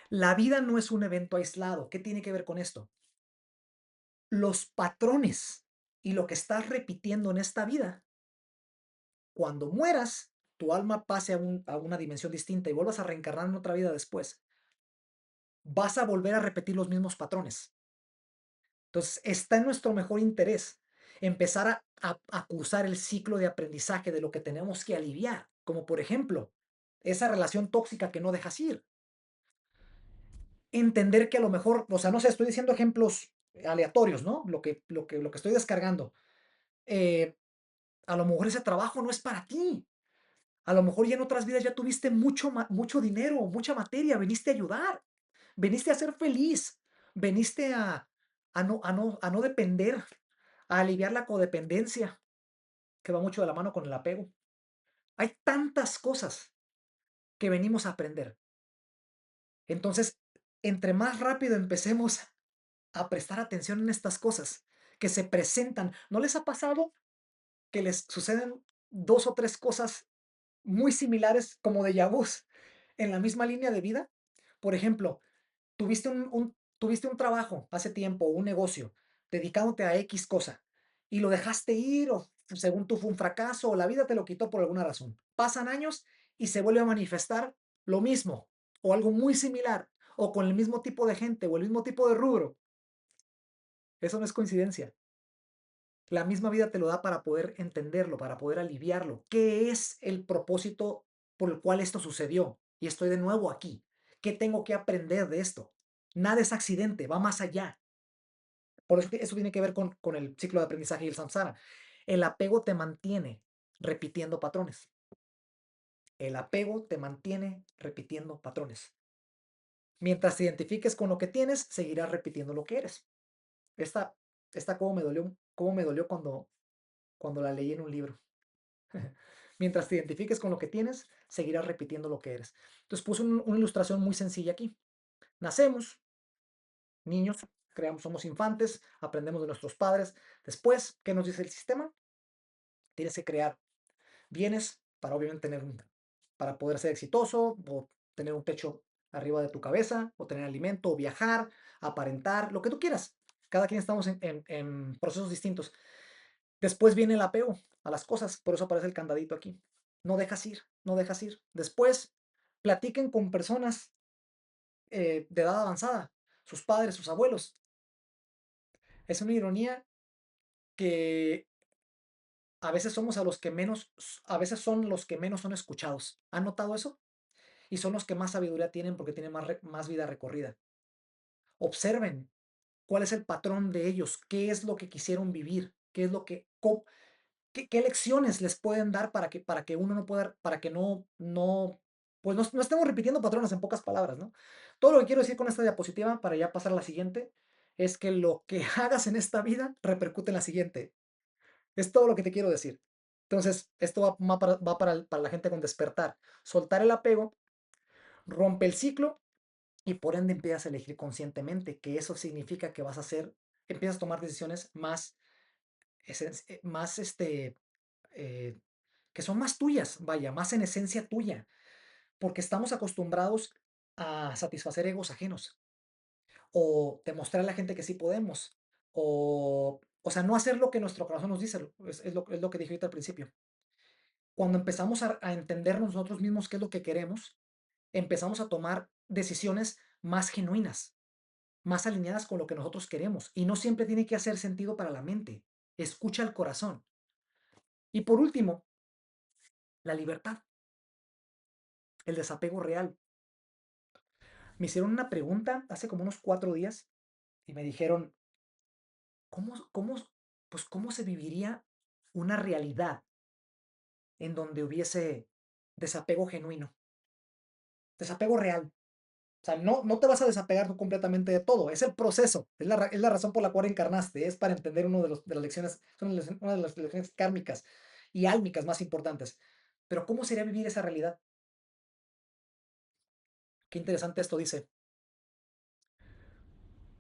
La vida no es un evento aislado. ¿Qué tiene que ver con esto? Los patrones y lo que estás repitiendo en esta vida, cuando mueras, tu alma pase a una dimensión distinta y vuelvas a reencarnar en otra vida después, vas a volver a repetir los mismos patrones. Entonces, está en nuestro mejor interés empezar a cursar el ciclo de aprendizaje de lo que tenemos que aliviar, como por ejemplo, esa relación tóxica que no dejas ir. Entender que a lo mejor, o sea, no sé, estoy diciendo ejemplos aleatorios, ¿no? Lo que estoy descargando. Eh, a lo mejor ese trabajo no es para ti. A lo mejor ya en otras vidas ya tuviste mucho dinero, mucha materia, veniste a ayudar, veniste a ser feliz, veniste a no depender, a aliviar la codependencia, que va mucho de la mano con el apego. Hay tantas cosas que venimos a aprender. Entonces, entre más rápido empecemos a prestar atención en estas cosas que se presentan, ¿no les ha pasado que les suceden 2 o 3 cosas muy similares como déjà vus en la misma línea de vida? Por ejemplo, tuviste un trabajo hace tiempo, un negocio, dedicándote a X cosa, y lo dejaste ir, o según tú fue un fracaso, o la vida te lo quitó por alguna razón. Pasan años y se vuelve a manifestar lo mismo, o algo muy similar, o con el mismo tipo de gente, o el mismo tipo de rubro. Eso no es coincidencia. La misma vida te lo da para poder entenderlo, para poder aliviarlo. ¿Qué es el propósito por el cual esto sucedió? Y estoy de nuevo aquí. ¿Qué tengo que aprender de esto? Nada es accidente, va más allá. Por eso, eso tiene que ver con el ciclo de aprendizaje y el samsara. El apego te mantiene repitiendo patrones. El apego te mantiene repitiendo patrones. Mientras te identifiques con lo que tienes, seguirás repitiendo lo que eres. Esta, esta cómo me dolió cuando la leí en un libro. Mientras te identifiques con lo que tienes, seguirás repitiendo lo que eres. Entonces puse una ilustración muy sencilla aquí. Nacemos, niños, somos infantes, aprendemos de nuestros padres. Después, ¿qué nos dice el sistema? Tienes que crear bienes para obviamente para poder ser exitoso, o tener un techo arriba de tu cabeza, o tener alimento, o viajar, aparentar, lo que tú quieras. Cada quien estamos en procesos distintos. Después viene el apego a las cosas, por eso aparece el candadito aquí. No dejas ir, no dejas ir. Después, platiquen con personas de edad avanzada, sus padres, sus abuelos. Es una ironía que a veces somos a veces son los que menos son escuchados. ¿Han notado eso? Y son los que más sabiduría tienen porque tienen más vida recorrida. Observen cuál es el patrón de ellos, qué es lo que quisieron vivir, qué es lo que, qué lecciones les pueden dar para que uno no pueda, para que pues no estemos repitiendo patrones en pocas palabras, ¿no? Todo lo que quiero decir con esta diapositiva, para ya pasar a la siguiente, es que lo que hagas en esta vida repercute en la siguiente. Es todo lo que te quiero decir. Entonces, esto va para la gente con despertar. Soltar el apego, rompe el ciclo y por ende empiezas a elegir conscientemente, que eso significa que empiezas a tomar decisiones más eh, que son más tuyas, vaya, más en esencia tuya, porque estamos acostumbrados a satisfacer egos ajenos o demostrar a la gente que sí podemos, o sea, no hacer lo que nuestro corazón nos dice, es lo que dije ahorita al principio. Cuando empezamos a entendernos nosotros mismos qué es lo que queremos, empezamos a tomar decisiones más genuinas, más alineadas con lo que nosotros queremos, y no siempre tiene que hacer sentido para la mente. Escucha el corazón. Y por último, la libertad, el desapego real. Me hicieron una pregunta hace como unos 4 días y me dijeron, ¿cómo se viviría una realidad en donde hubiese desapego genuino, desapego real? O sea, no te vas a desapegar tú completamente de todo, es el proceso, es la razón por la cual encarnaste, es para entender de las lecciones, una de las lecciones kármicas y álmicas más importantes. Pero ¿cómo sería vivir esa realidad? Qué interesante esto dice.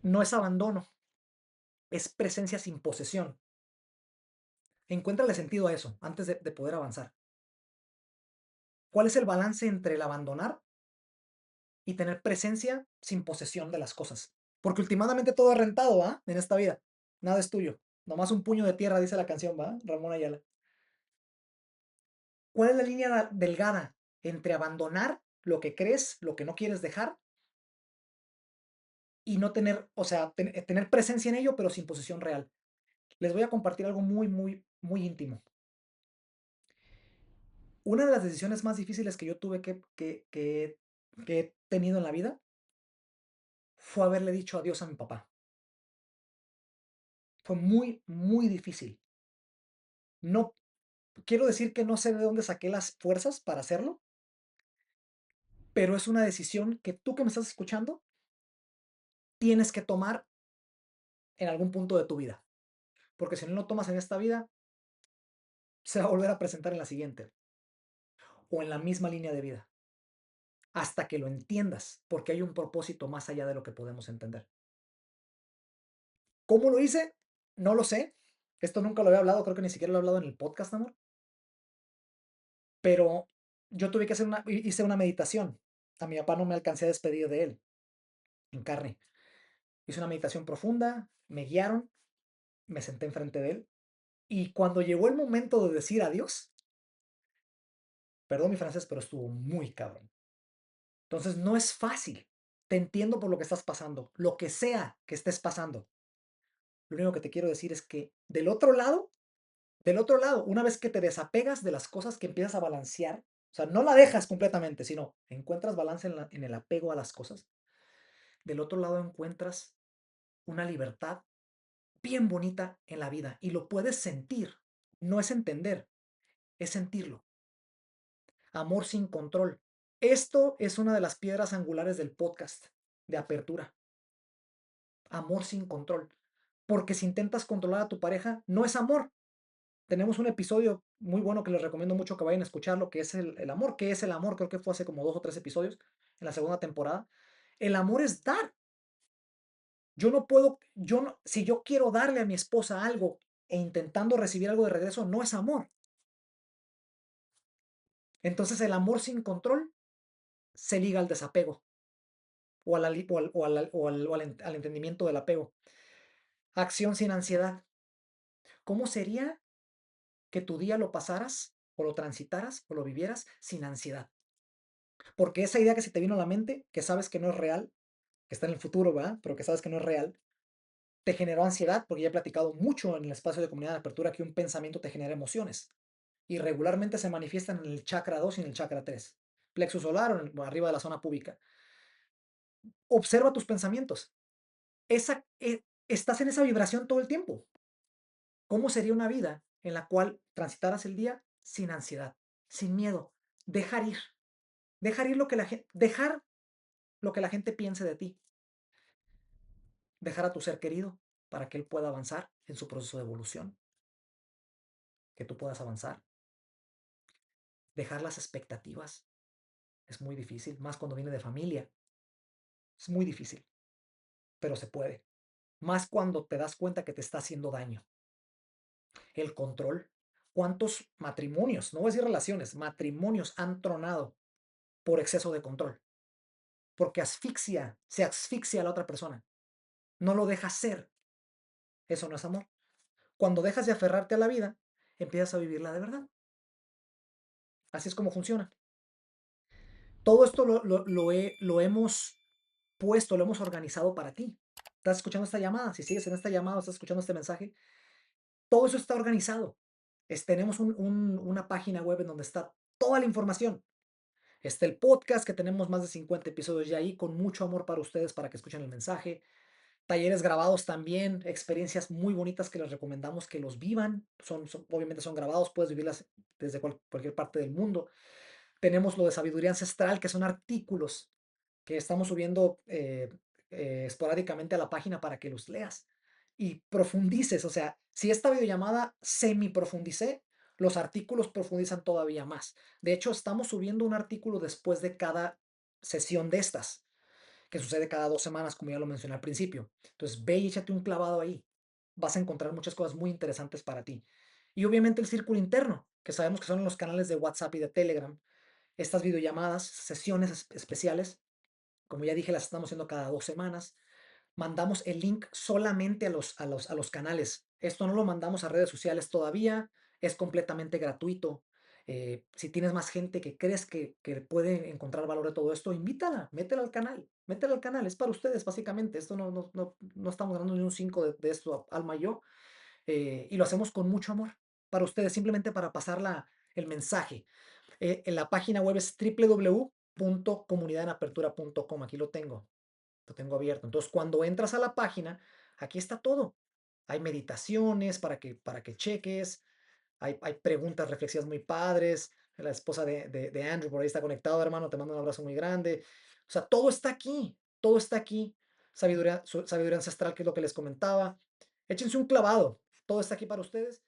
No es abandono, es presencia sin posesión. Encuéntrale sentido a eso antes de poder avanzar. ¿Cuál es el balance entre el abandonar y tener presencia sin posesión de las cosas? Porque últimamente todo es rentado, ¿ah? En esta vida. Nada es tuyo. Nomás un puño de tierra, dice la canción, ¿va? Ramón Ayala. ¿Cuál es la línea delgada entre abandonar lo que crees, lo que no quieres dejar, y no tener, o sea, tener presencia en ello, pero sin posesión real? Les voy a compartir algo muy, muy, muy íntimo. Una de las decisiones más difíciles que yo tuve que he tenido en la vida fue haberle dicho adiós a mi papá. Fue muy, muy difícil. No quiero decir que no sé de dónde saqué las fuerzas para hacerlo, pero es una decisión que tú que me estás escuchando tienes que tomar en algún punto de tu vida, porque si no lo tomas en esta vida, se va a volver a presentar en la siguiente o en la misma línea de vida, hasta que lo entiendas, porque hay un propósito más allá de lo que podemos entender. ¿Cómo lo hice? No lo sé. Esto nunca lo había hablado, creo que ni siquiera lo he hablado en el podcast, amor. Pero yo tuve que hacer hice una meditación. A mi papá no me alcancé a despedir de él en carne. Hice una meditación profunda, me guiaron, me senté enfrente de él y cuando llegó el momento de decir adiós, perdón mi francés, pero estuvo muy cabrón. Entonces no es fácil. Te entiendo por lo que estás pasando, lo que sea que estés pasando. Lo único que te quiero decir es que del otro lado, una vez que te desapegas de las cosas que empiezas a balancear, o sea, no la dejas completamente, sino encuentras balance en el apego a las cosas, del otro lado encuentras una libertad bien bonita en la vida y lo puedes sentir. No es entender, es sentirlo. Amor sin control. Esto es una de las piedras angulares del podcast de apertura. Amor sin control. Porque si intentas controlar a tu pareja, no es amor. Tenemos un episodio muy bueno que les recomiendo mucho que vayan a escucharlo, que es el amor. ¿Qué es el amor? Creo que fue hace como 2 o 3 episodios en la segunda temporada. El amor es dar. Yo no puedo, yo no, si yo quiero darle a mi esposa algo e intentando recibir algo de regreso, no es amor. Entonces el amor sin control se liga al desapego o, a la o al, o al- o al- o al entendimiento del apego. Acción sin ansiedad. ¿Cómo sería que tu día lo pasaras o lo transitaras o lo vivieras sin ansiedad? Porque esa idea que se te vino a la mente, que sabes que no es real, que está en el futuro, ¿verdad? Pero que sabes que no es real, te generó ansiedad, porque ya he platicado mucho en el espacio de comunidad de apertura que un pensamiento te genera emociones y regularmente se manifiestan en el chakra 2 y en el chakra 3, plexo solar o arriba de la zona púbica. Observa tus pensamientos. Estás en esa vibración todo el tiempo. ¿Cómo sería una vida en la cual transitaras el día sin ansiedad, sin miedo? Dejar ir. Dejar ir dejar lo que la gente piense de ti. Dejar a tu ser querido para que él pueda avanzar en su proceso de evolución, que tú puedas avanzar. Dejar las expectativas es muy difícil, más cuando viene de familia. Es muy difícil, pero se puede. Más cuando te das cuenta que te está haciendo daño. El control. ¿Cuántos matrimonios, no voy a decir relaciones, matrimonios han tronado por exceso de control? Porque se asfixia a la otra persona. No lo dejas ser. Eso no es amor. Cuando dejas de aferrarte a la vida, empiezas a vivirla de verdad. Así es como funciona. Todo esto lo hemos puesto, lo hemos organizado para ti. ¿Estás escuchando esta llamada? Si sigues en esta llamada, estás escuchando este mensaje, todo eso está organizado. Tenemos una página web en donde está toda la información. Está el podcast, que tenemos más de 50 episodios ya ahí, con mucho amor para ustedes, para que escuchen el mensaje. Talleres grabados también, experiencias muy bonitas que les recomendamos que los vivan. Obviamente son grabados, puedes vivirlas desde cualquier parte del mundo. Tenemos lo de sabiduría ancestral, que son artículos que estamos subiendo esporádicamente a la página para que los leas y profundices. O sea, si esta videollamada semi profundicé, los artículos profundizan todavía más. De hecho, estamos subiendo un artículo después de cada sesión de estas, que sucede cada 2 semanas, como ya lo mencioné al principio. Entonces, ve y échate un clavado ahí. Vas a encontrar muchas cosas muy interesantes para ti. Y obviamente el círculo interno, que sabemos que son los canales de WhatsApp y de Telegram, estas videollamadas, sesiones especiales, como ya dije, las estamos haciendo cada 2 semanas. Mandamos el link solamente a los canales. Esto no lo mandamos a redes sociales todavía, es completamente gratuito. Si tienes más gente que crees que puede encontrar valor de todo esto, invítala, métela al canal, es para ustedes básicamente. Esto no estamos ganando ni un 5 de esto, Alma y yo. y lo hacemos con mucho amor para ustedes, simplemente para pasar el mensaje. En la página web es www.comunidadenapertura.com. Aquí lo tengo abierto. Entonces, cuando entras a la página, aquí está todo. Hay meditaciones para que cheques, hay preguntas reflexivas muy padres. La esposa de Andrew por ahí está conectado, hermano. Te mando un abrazo muy grande. O sea, todo está aquí. Todo está aquí. Sabiduría ancestral, que es lo que les comentaba. Échense un clavado. Todo está aquí para ustedes.